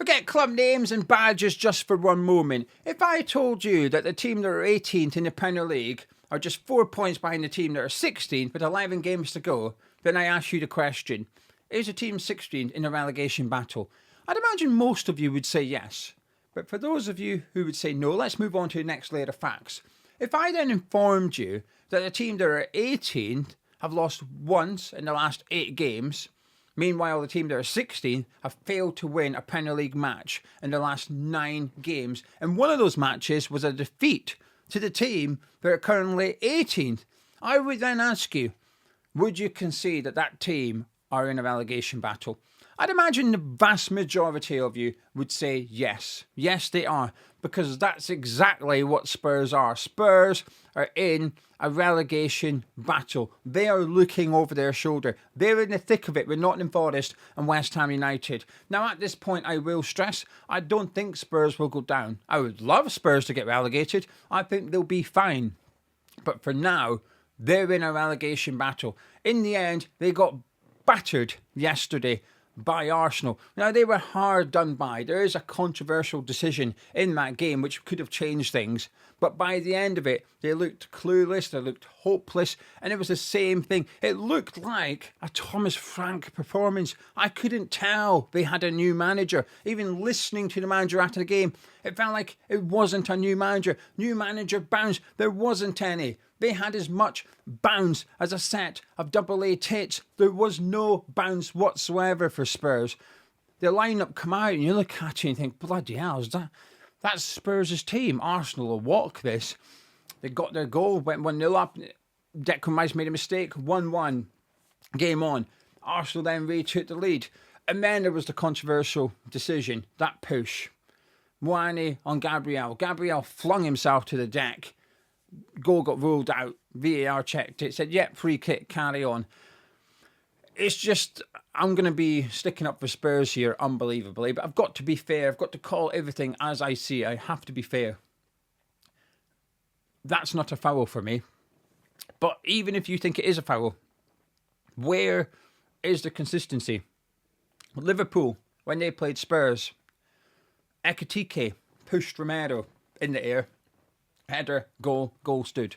Forget club names and badges just for one moment. If I told you that the team that are 18th in the Premier League are just 4 points behind the team that are 16th with 11 games to go, then I ask you the question, is the team 16th in a relegation battle? I'd imagine most of you would say yes. But for those of you who would say no, let's move on to the next layer of facts. If I then informed you that the team that are 18th have lost once in the last 8 games, meanwhile the team that are 16th have failed to win a Premier League match in the last 9 games, and one of those matches was a defeat to the team that are currently 18th, I would then ask you, would you concede that that team are in a relegation battle? I'd imagine the vast majority of you would say yes. Yes, they are. Because that's exactly what Spurs are. Spurs are in a relegation battle. They are looking over their shoulder. They're in the thick of it with Nottingham Forest and West Ham United. Now, at this point, I will stress, I don't think Spurs will go down. I would love Spurs to get relegated. I think they'll be fine. But for now, they're in a relegation battle. In the end, they got battered yesterday by Arsenal. Now, they were hard done by. There is a controversial decision in that game which could have changed things. But by the end of it, they looked clueless, they looked hopeless, and it was the same thing. It looked like a Thomas Frank performance. I couldn't tell they had a new manager. Even listening to the manager after the game, it felt like it wasn't a new manager. New manager bounce. There wasn't any. They had as much bounce as a set of AA tits. There was no bounce whatsoever for Spurs. The lineup come out and you look at it and think, bloody hell, that's Spurs' team. Arsenal will walk this. They got their goal, went 1-0 up. Declan Rice made a mistake, 1-1. Game on. Arsenal then retook the lead. And then there was the controversial decision, that push. Moani on Gabriel. Gabriel flung himself to the deck. Goal got ruled out. VAR checked it. Said, yep, free kick, carry on. It's just, I'm going to be sticking up for Spurs here, unbelievably. But I've got to be fair. I've got to call everything as I see. I have to be fair. That's not a foul for me. But even if you think it is a foul, where is the consistency? Liverpool, when they played Spurs, Ekitike pushed Romero in the air. Header, goal stood.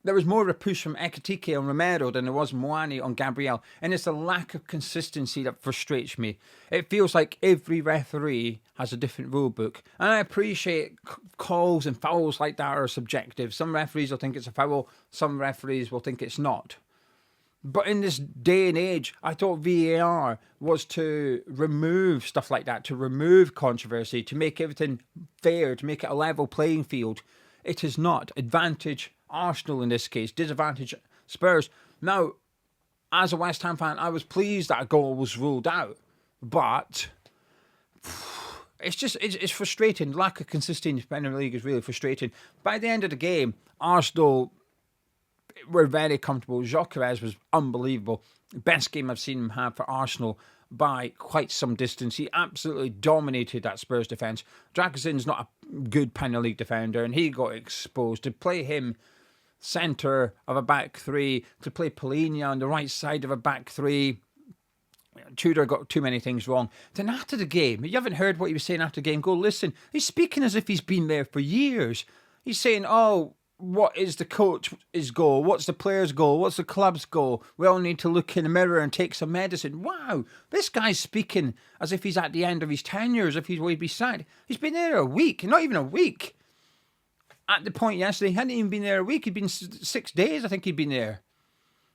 There was more of a push from Ekitike on Romero than there was Moani on Gabriel. And it's the lack of consistency that frustrates me. It feels like every referee has a different rule book. And I appreciate calls and fouls like that are subjective. Some referees will think it's a foul. Some referees will think it's not. But in this day and age, I thought VAR was to remove stuff like that, to remove controversy, to make everything fair, to make it a level playing field. It is not. Advantage Arsenal in this case, disadvantage Spurs. Now, as a West Ham fan, I was pleased that a goal was ruled out. But it's frustrating. Lack of consistency in the Premier League is really frustrating. By the end of the game, Arsenal were very comfortable. Gyökeres was unbelievable. Best game I've seen him have for Arsenal by quite some distance. He absolutely dominated that Spurs defence. Dragusin's not a good Premier League defender, and he got exposed. To play him centre of a back three, to play Polina on the right side of a back three, Tudor got too many things wrong. Then after the game, you haven't heard what he was saying after the game, go listen. He's speaking as if he's been there for years. He's saying, what is the coach's goal? What's the player's goal? What's the club's goal? We all need to look in the mirror and take some medicine. Wow, this guy's speaking as if he's at the end of his tenure, as if he's way beside. He's been there a week, not even a week. At the point yesterday, he hadn't even been there a week. He'd been 6 days, I think he'd been there.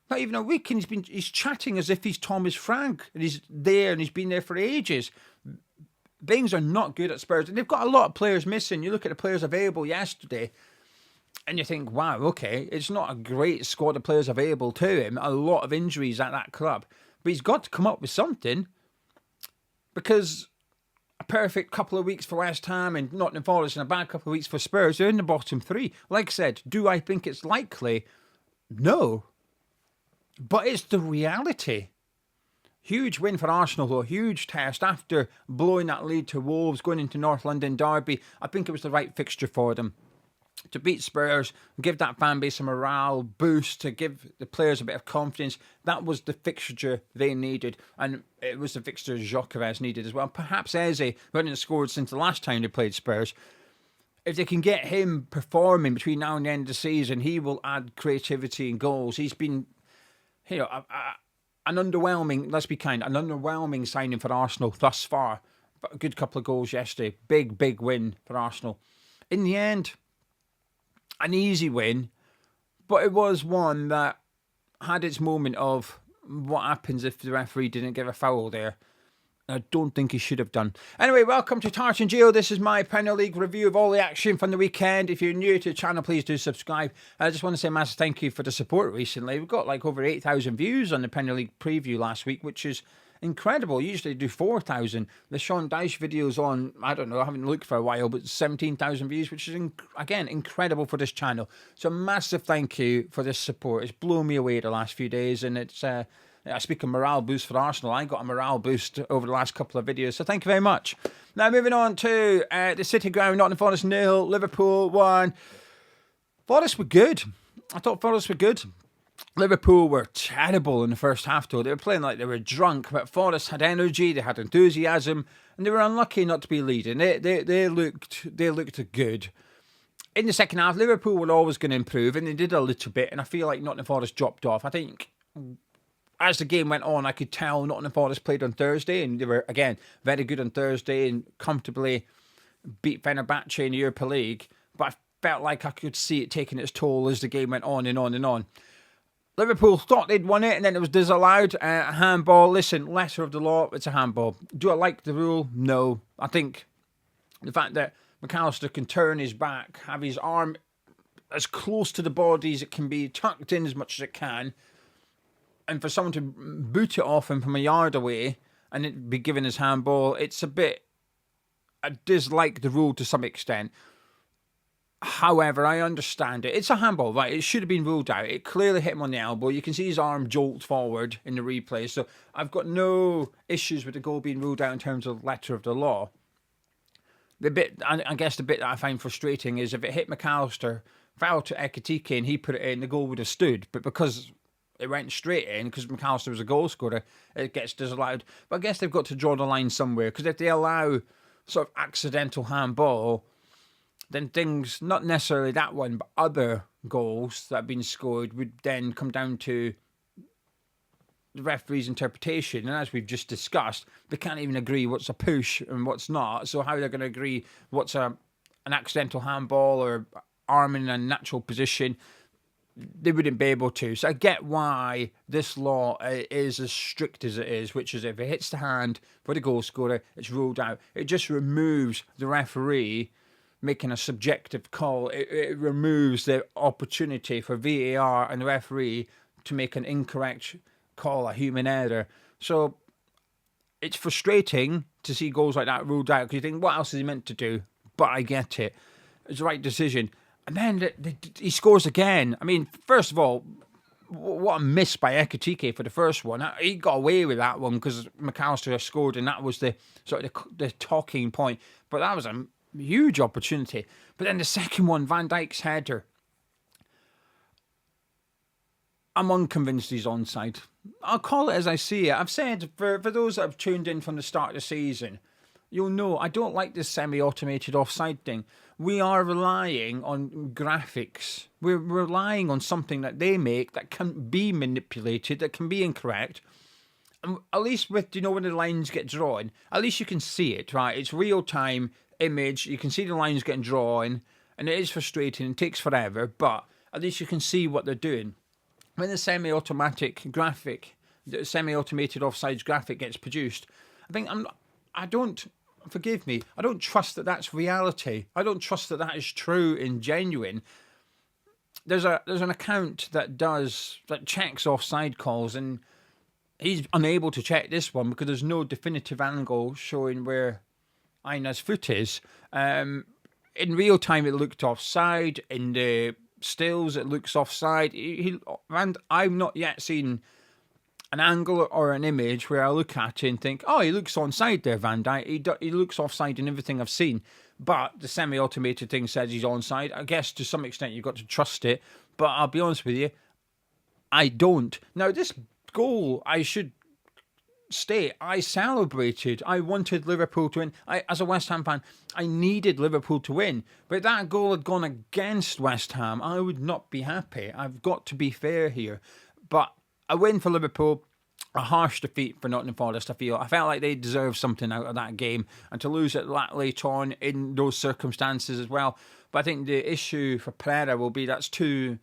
Not even a week, and he's chatting as if he's Thomas Frank, and he's there, and he's been there for ages. Things are not good at Spurs, and they've got a lot of players missing. You look at the players available yesterday, and you think, wow, okay, it's not a great squad of players available to him. A lot of injuries at that club. But he's got to come up with something, because a perfect couple of weeks for West Ham and Nottingham Forest and a bad couple of weeks for Spurs, they're in the bottom three. Like I said, do I think it's likely? No. But it's the reality. Huge win for Arsenal, though. Huge test after blowing that lead to Wolves, going into North London Derby. I think it was the right fixture for them. to beat Spurs, give that fan base a morale boost, to give the players a bit of confidence. That was the fixture they needed, and it was the fixture Gyökeres needed as well. Perhaps Eze, who hadn't scored since the last time they played Spurs, if they can get him performing between now and the end of the season, he will add creativity and goals. He's been, an underwhelming, let's be kind, an underwhelming signing for Arsenal thus far. But a good couple of goals yesterday. Big win for Arsenal. In the end, an easy win, but it was one that had its moment of what happens if the referee didn't give a foul there. I don't think he should have done. Anyway, welcome to Tartan Geo. This is my Premier League review of all the action from the weekend. If you're new to the channel, please do subscribe. I just want to say a massive thank you for the support recently. We've got like over 8,000 views on the Premier League preview last week, which is incredible. Usually do 4,000. The Sean Dyche video's on, I don't know, I haven't looked for a while, but 17,000 views, which is, again, incredible for this channel. So massive thank you for this support. It's blown me away the last few days, and it's... I speak of morale boost for Arsenal. I got a morale boost over the last couple of videos, so thank you very much. Now, moving on to the City Ground, Nottingham Forest 0, Liverpool 1. Forest were good. I thought Forest were good. Liverpool were terrible in the first half, though. They were playing like they were drunk, but Forest had energy, they had enthusiasm, and they were unlucky not to be leading. They looked good. In the second half, Liverpool were always going to improve, and they did a little bit, and I feel like Nottingham Forest dropped off. I think... As the game went on, I could tell Nottingham Forest played on Thursday, and they were, again, very good on Thursday and comfortably beat Fenerbahce in the Europa League. But I felt like I could see it taking its toll as the game went on and on and on. Liverpool thought they'd won it, and then it was disallowed. Handball, listen, letter of the law, it's a handball. Do I like the rule? No. I think the fact that McAllister can turn his back, have his arm as close to the body as it can be, tucked in as much as it can, and for someone to boot it off him from a yard away and it be given his handball, it's a bit... I dislike the rule to some extent. However, I understand it. It's a handball, right? It should have been ruled out. It clearly hit him on the elbow. You can see his arm jolt forward in the replay. So I've got no issues with the goal being ruled out in terms of letter of the law. I guess the bit that I find frustrating is if it hit McAllister, foul to Ekitike and he put it in, the goal would have stood. But because... it went straight in because McAllister was a goal scorer, it gets disallowed. But I guess they've got to draw the line somewhere, because if they allow sort of accidental handball, then things, not necessarily that one, but other goals that have been scored would then come down to the referee's interpretation. And as we've just discussed, they can't even agree what's a push and what's not. So how are they going to agree what's an accidental handball or arm in a natural position? They wouldn't be able to. So I get why this law is as strict as it is, which is if it hits the hand for the goal scorer, it's ruled out. It just removes the referee making a subjective call. It removes the opportunity for VAR and the referee to make an incorrect call, a human error. So it's frustrating to see goals like that ruled out, because you think, what else is he meant to do? But I get it. It's the right decision. And then he scores again. I mean, first of all, what a miss by Ekitike for the first one. He got away with that one because McAllister scored, and that was the sort of the talking point. But that was a huge opportunity. But then the second one, Van Dijk's header. I'm unconvinced he's onside. I'll call it as I see it. I've said, for those that have tuned in from the start of the season, you'll know I don't like this semi-automated offside thing. We are relying on graphics. We're relying on something that they make that can be manipulated, that can be incorrect. And at least with, when the lines get drawn, at least you can see it, right? It's real-time image. You can see the lines getting drawn, and it is frustrating. It takes forever, but at least you can see what they're doing. When the semi-automatic graphic, the semi-automated offsides graphic gets produced, I don't trust that that's reality. I don't trust that that is true and genuine. There's an account that checks offside calls, and he's unable to check this one because there's no definitive angle showing where Aina's foot is. In real time, it looked offside. In the stills, it looks offside. And I've not yet seen an angle or an image where I look at it and think, oh, he looks onside there, Van Dijk. He looks offside in everything I've seen. But the semi-automated thing says he's onside. I guess to some extent you've got to trust it. But I'll be honest with you, I don't. Now, this goal, I should state, I celebrated. I wanted Liverpool to win. As a West Ham fan, I needed Liverpool to win. But if that goal had gone against West Ham, I would not be happy. I've got to be fair here. But a win for Liverpool, a harsh defeat for Nottingham Forest, I feel. I felt like they deserved something out of that game. And to lose it that late on in those circumstances as well. But I think the issue for Pereira will be that's two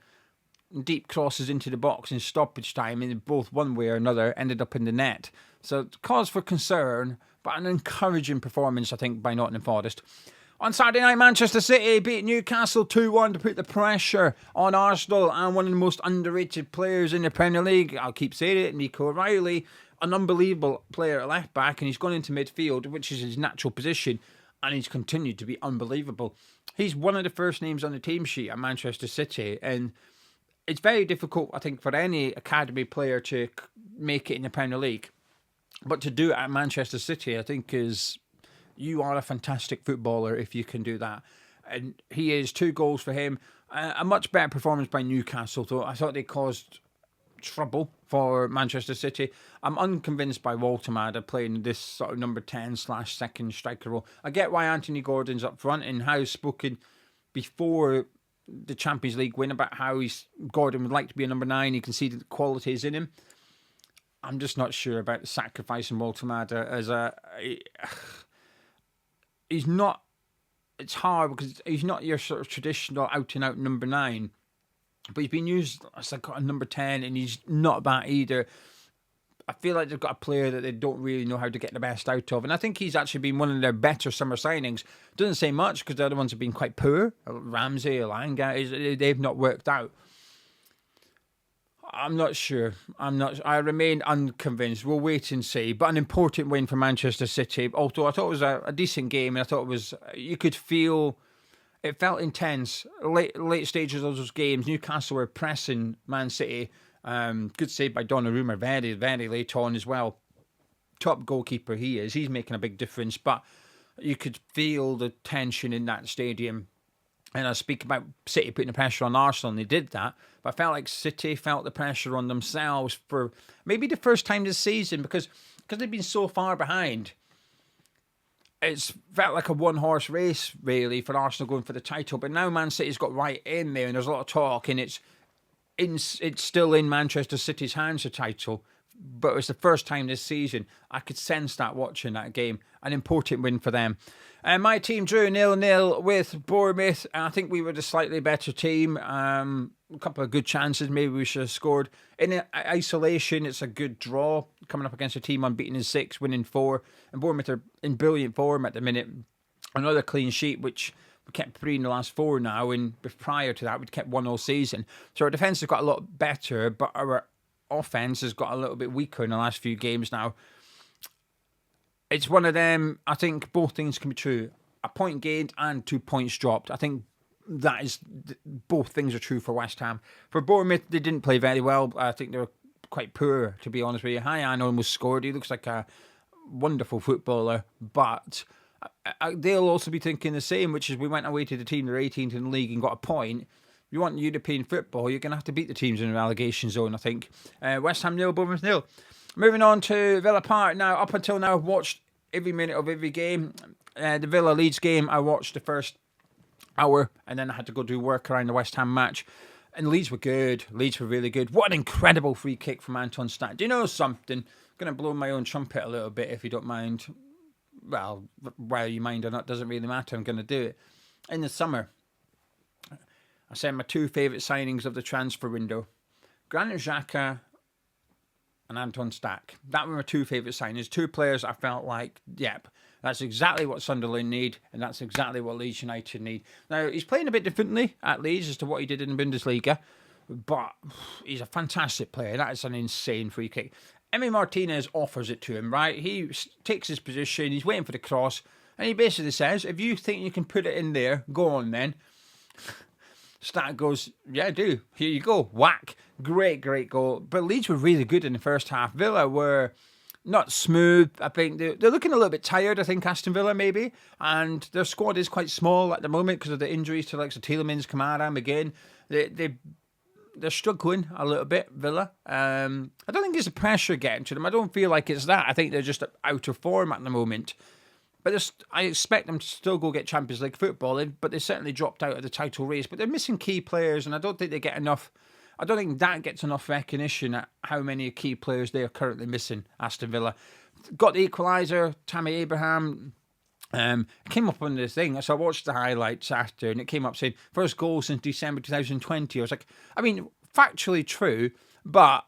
deep crosses into the box in stoppage time, and both one way or another ended up in the net. So cause for concern, but an encouraging performance, I think, by Nottingham Forest. On Saturday night, Manchester City beat Newcastle 2-1 to put the pressure on Arsenal, and one of the most underrated players in the Premier League, I'll keep saying it, Nico O'Reilly, an unbelievable player at left back, and he's gone into midfield, which is his natural position, and he's continued to be unbelievable. He's one of the first names on the team sheet at Manchester City, and it's very difficult, I think, for any academy player to make it in the Premier League. But to do it at Manchester City, I think, you are a fantastic footballer if you can do that. And he is 2 goals for him. A much better performance by Newcastle, though. I thought they caused trouble for Manchester City. I'm unconvinced by Waltermada playing this sort of number 10/second striker role. I get why Anthony Gordon's up front, and how spoken before the Champions League win about how Gordon would like to be a number 9. You can see the qualities in him. I'm just not sure about the sacrifice in Waltermada as he's not. It's hard because he's not your sort of traditional out and out number 9, but he's been used as like a number 10, and he's not that either. I feel like they've got a player that they don't really know how to get the best out of. And I think he's actually been one of their better summer signings. Doesn't say much because the other ones have been quite poor. Ramsey, Elanga, they've not worked out. I'm not sure. I remain unconvinced. We'll wait and see. But an important win for Manchester City. Although I thought it was a decent game. And I thought it was, you could feel, it felt intense. Late stages of those games, Newcastle were pressing Man City. Good save by Donnarumma, very, very late on as well. Top goalkeeper he is. He's making a big difference. But you could feel the tension in that stadium. And I speak about City putting the pressure on Arsenal, and they did that. But I felt like City felt the pressure on themselves for maybe the first time this season, because they've been so far behind. It's felt like a one-horse race, really, for Arsenal going for the title. But now Man City's got right in there, and there's a lot of talk, and it's still in Manchester City's hands, the title. But it's the first time this season. I could sense that watching that game. An important win for them. My team drew 0-0 with Bournemouth. I think we were the slightly better team. A couple of good chances. Maybe we should have scored. In isolation, it's a good draw. Coming up against a team unbeaten in 6, winning 4. And Bournemouth are in brilliant form at the minute. Another clean sheet, which we kept 3 in the last 4 now. And prior to that, we'd kept 1 all season. So our defence has got a lot better, but our offence has got a little bit weaker in the last few games now. It's one of them, I think both things can be true. A point gained and 2 points dropped. I think that is, both things are true for West Ham. For Bournemouth, they didn't play very well. I think they were quite poor, to be honest with you. Hyan almost scored. He looks like a wonderful footballer, but they'll also be thinking the same, which is we went away to the team that are 18th in the league and got a point. If you want European football, you're going to have to beat the teams in the relegation zone, I think. West Ham 0, Bournemouth 0. Moving on to Villa Park. Now, up until now, I've watched every minute of every game. The Villa Leeds game, I watched the first hour, and then I had to go do work around the West Ham match. And Leeds were good. Leeds were really good. What an incredible free kick from Anton Stach. Do you know something? I'm going to blow my own trumpet a little bit, if you don't mind. Well, whether you mind or not doesn't really matter. I'm going to do it. In the summer, I said my 2 favourite signings of the transfer window. Granit Xhaka and Anton Stach. That were my 2 favourite signings. 2 players I felt like, yep, that's exactly what Sunderland need, and that's exactly what Leeds United need. Now, he's playing a bit differently at Leeds as to what he did in the Bundesliga, but he's a fantastic player. That is an insane free kick. Emi Martinez offers it to him, right? He takes his position, he's waiting for the cross, and he basically says, if you think you can put it in there, go on then. Stach goes, yeah, do. Here you go. Whack. Great goal. But Leeds were really good in the first half. Villa were not smooth. I think they're looking a little bit tired, I think, Aston Villa maybe. And their squad is quite small at the moment because of the injuries to like Tielemans, Kamara, McGinn. They're struggling a little bit, Villa. I don't think it's the pressure getting to them. I don't feel like it's that. I think they're just out of form at the moment. But I expect them to still go get Champions League football, but they certainly dropped out of the title race. But they're missing key players, and I don't think they get enough. I don't think that gets enough recognition at how many key players they are currently missing, Aston Villa. Got the equaliser, Tammy Abraham. Came up on the thing, so I watched the highlights after, and it came up saying, first goal since December 2020. I was like, I mean, factually true, but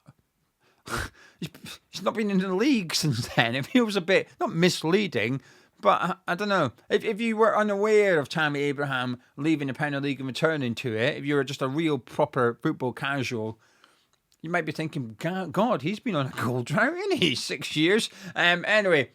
he's not been in the league since then. It feels a bit, not misleading, but I don't know. If you were unaware of Tammy Abraham leaving the Premier League and returning to it, if you were just a real proper football casual, you might be thinking, God, he's been on a goal drought, isn't he? 6 years. Anyway,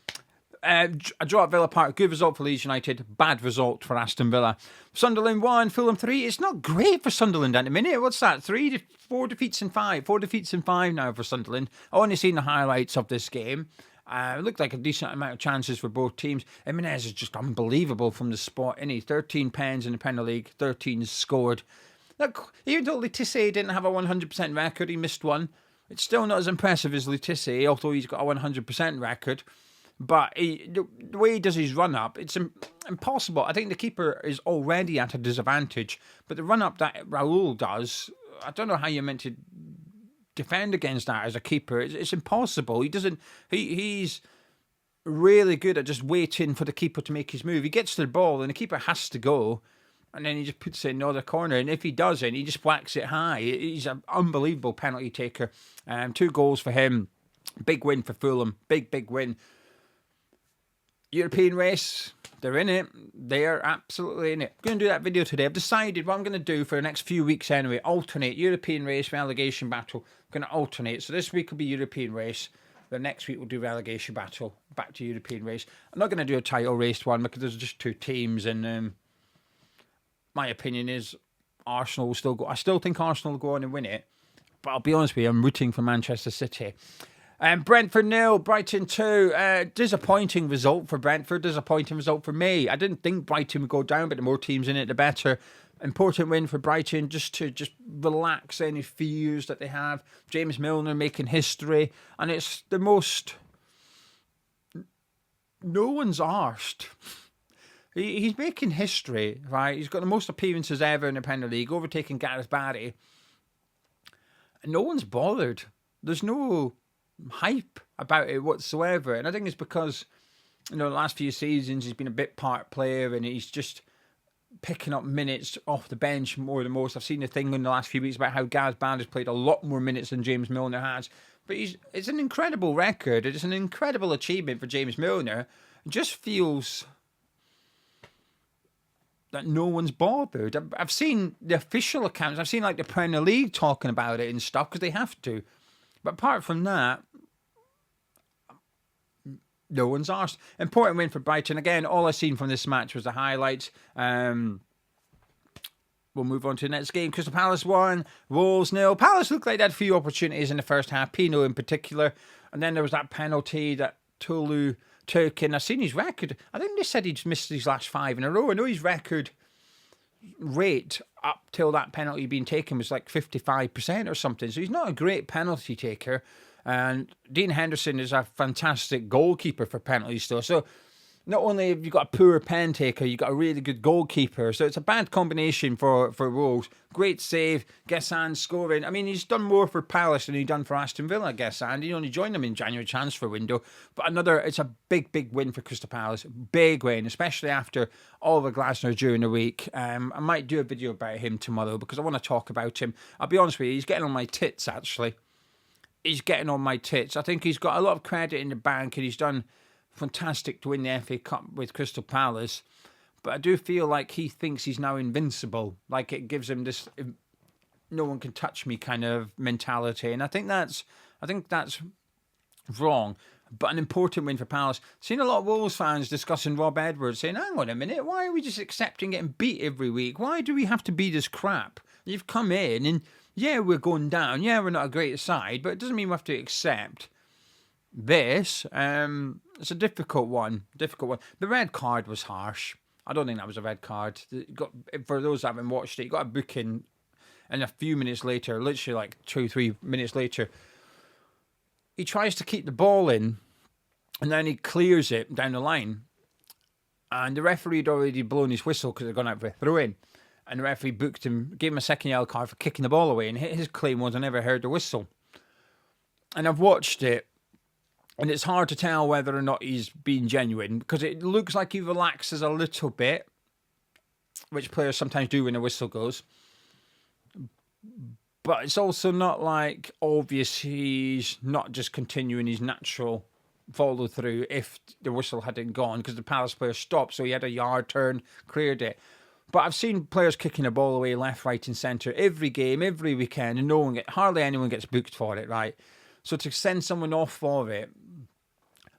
a draw at Villa Park, good result for Leeds United, bad result for Aston Villa. Sunderland 1, Fulham 3. It's not great for Sunderland at the minute. What's that? 4 defeats in 5. 4 defeats in 5 now for Sunderland. I've only seen the highlights of this game. It looked like a decent amount of chances for both teams. Jimenez is just unbelievable from the spot, isn't he? 13 pens in the Premier League, 13 scored. Look, even though Letizia didn't have a 100% record, he missed one. It's still not as impressive as Letizia, although he's got a 100% record. But the way he does his run-up, it's impossible. I think the keeper is already at a disadvantage. But the run-up that Raul does, I don't know how you're meant to defend against that as a keeper. It's impossible. He's really good at just waiting for the keeper to make his move. He gets to the ball and the keeper has to go, and then he just puts it in the other corner. And if he doesn't, he just whacks it high. He's an unbelievable penalty taker. 2 goals for him. Big win for Fulham. Big win. European race, they're in it. They are absolutely in it. I'm going to do that video today. I've decided what I'm going to do for the next few weeks anyway. Alternate European race, relegation battle. I'm going to alternate. So this week will be European race. The next week we'll do relegation battle. Back to European race. I'm not going to do a title race one because there's just 2 teams. And my opinion is Arsenal will still go. I still think Arsenal will go on and win it. But I'll be honest with you, I'm rooting for Manchester City. Brentford 0, Brighton 2. Disappointing result for Brentford. Disappointing result for me. I didn't think Brighton would go down, but the more teams in it, the better. Important win for Brighton just to relax any fears that they have. James Milner making history, and it's the most. No one's arsed. He's making history, right? He's got the most appearances ever in the Premier League, overtaking Gareth Barry. And no one's bothered. There's no hype about it whatsoever, and I think it's because the last few seasons he's been a bit part player and he's just picking up minutes off the bench more than most. I've seen the thing in the last few weeks about how Gareth Bale has played a lot more minutes than James Milner has, but it's an incredible record. It's an incredible achievement for James Milner. It just feels that no one's bothered. I've seen the official accounts. I've seen like the Premier League talking about it and stuff because they have to. But apart from that, no one's asked. Important win for Brighton. Again, all I've seen from this match was the highlights. We'll move on to the next game. Crystal Palace 1, Wolves 0. Palace looked like they had a few opportunities in the first half, Pino in particular. And then there was that penalty that Tolu took. And I've seen his record. I think they said he'd missed his last 5 in a row. I know his record rate up till that penalty being taken was like 55% or something. So he's not a great penalty taker. And Dean Henderson is a fantastic goalkeeper for penalties still. So not only have you got a poor pen taker, you've got a really good goalkeeper. So it's a bad combination for Wolves. Great save. Gessan scoring. I mean, he's done more for Palace than he's done for Aston Villa, Gessan. He only joined them in January transfer window. But it's a big win for Crystal Palace. Big win, especially after Oliver Glasner during the week. I might do a video about him tomorrow because I want to talk about him. I'll be honest with you, he's getting on my tits, actually. He's getting on my tits. I think he's got a lot of credit in the bank and he's done fantastic to win the FA Cup with Crystal Palace. But I do feel like he thinks he's now invincible. Like it gives him this no one can touch me kind of mentality. And I think that's wrong. But an important win for Palace. Seen a lot of Wolves fans discussing Rob Edwards saying, hang on a minute, why are we just accepting getting beat every week? Why do we have to be this crap? You've come in and yeah, we're going down. Yeah, we're not a great side, but it doesn't mean we have to accept This, it's a difficult one. The red card was harsh. I don't think that was a red card. For those that haven't watched it, you got a booking, and a few minutes later, literally like 2-3 minutes later, he tries to keep the ball in, and then he clears it down the line. And the referee had already blown his whistle because they'd gone out for a throw-in. And the referee booked him, gave him a second yellow card for kicking the ball away. And his claim was, I never heard the whistle. And I've watched it, and it's hard to tell whether or not he's being genuine, because it looks like he relaxes a little bit, which players sometimes do when the whistle goes. But it's also not like obvious he's not just continuing his natural follow through if the whistle hadn't gone, because the Palace player stopped, so he had a yard turn, cleared it. But I've seen players kicking the ball away left, right and centre every game, every weekend, and hardly anyone gets booked for it, right? So to send someone off for it,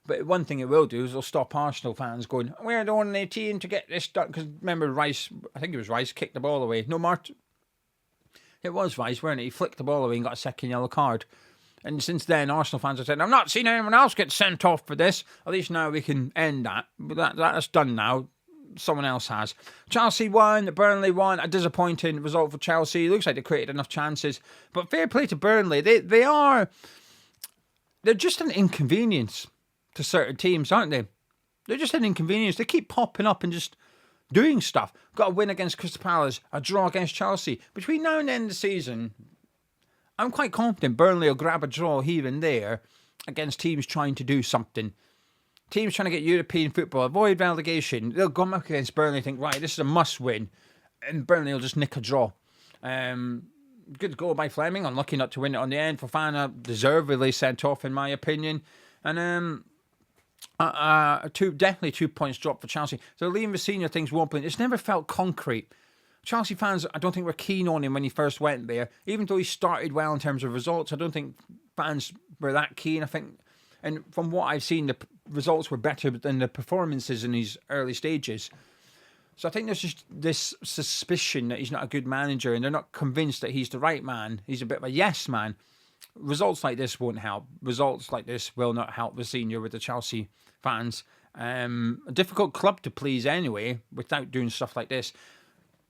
but one thing it will do is it'll stop Arsenal fans going, we're the only team to get this done. Because remember Rice, I think it was Rice, kicked the ball away. No, Martin. It was Rice, weren't it? He flicked the ball away and got a second yellow card. And since then, Arsenal fans have said, I've not seen anyone else get sent off for this. At least now we can end that. But that's done now. Someone else has. Chelsea won, Burnley won. A disappointing result for Chelsea. It looks like they created enough chances. But fair play to Burnley. They're just an inconvenience to certain teams, aren't they? They're just an inconvenience. They keep popping up and just doing stuff. Got a win against Crystal Palace, a draw against Chelsea. Between now and the end of the season, I'm quite confident Burnley will grab a draw here and there against teams trying to do something. Teams trying to get European football, avoid relegation. They'll go up against Burnley and think, right, this is a must-win. And Burnley will just nick a draw. Good goal by Fleming. Unlucky not to win it on the end. Fofana deservedly sent off, in my opinion. And definitely 2 points dropped for Chelsea. So Liam Vecino things won't point. It's never felt concrete. Chelsea fans, I don't think were keen on him when he first went there. Even though he started well in terms of results, I don't think fans were that keen. I think, and from what I've seen, the results were better than the performances in his early stages. So I think there's just this suspicion that he's not a good manager, and they're not convinced that he's the right man. He's a bit of a yes man. Results like this won't help. Results like this will not help the senior with the Chelsea fans. A difficult club to please anyway, without doing stuff like this.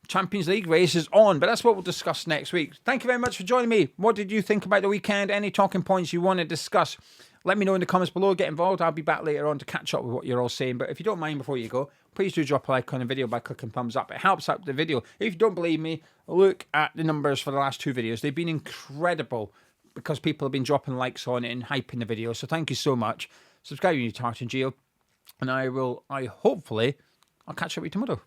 Champions League race is on, but that's what we'll discuss next week. Thank you very much for joining me. What did you think about the weekend? Any talking points you want to discuss? Let me know in the comments below. Get involved. I'll be back later on to catch up with what you're all saying. But if you don't mind before you go, please do drop a like on the video by clicking thumbs up. It helps out the video. If you don't believe me, look at the numbers for the last 2 videos. They've been incredible because people have been dropping likes on it and hyping the video. So thank you so much. Subscribe to Tartan Geo. And I'll catch up with you tomorrow.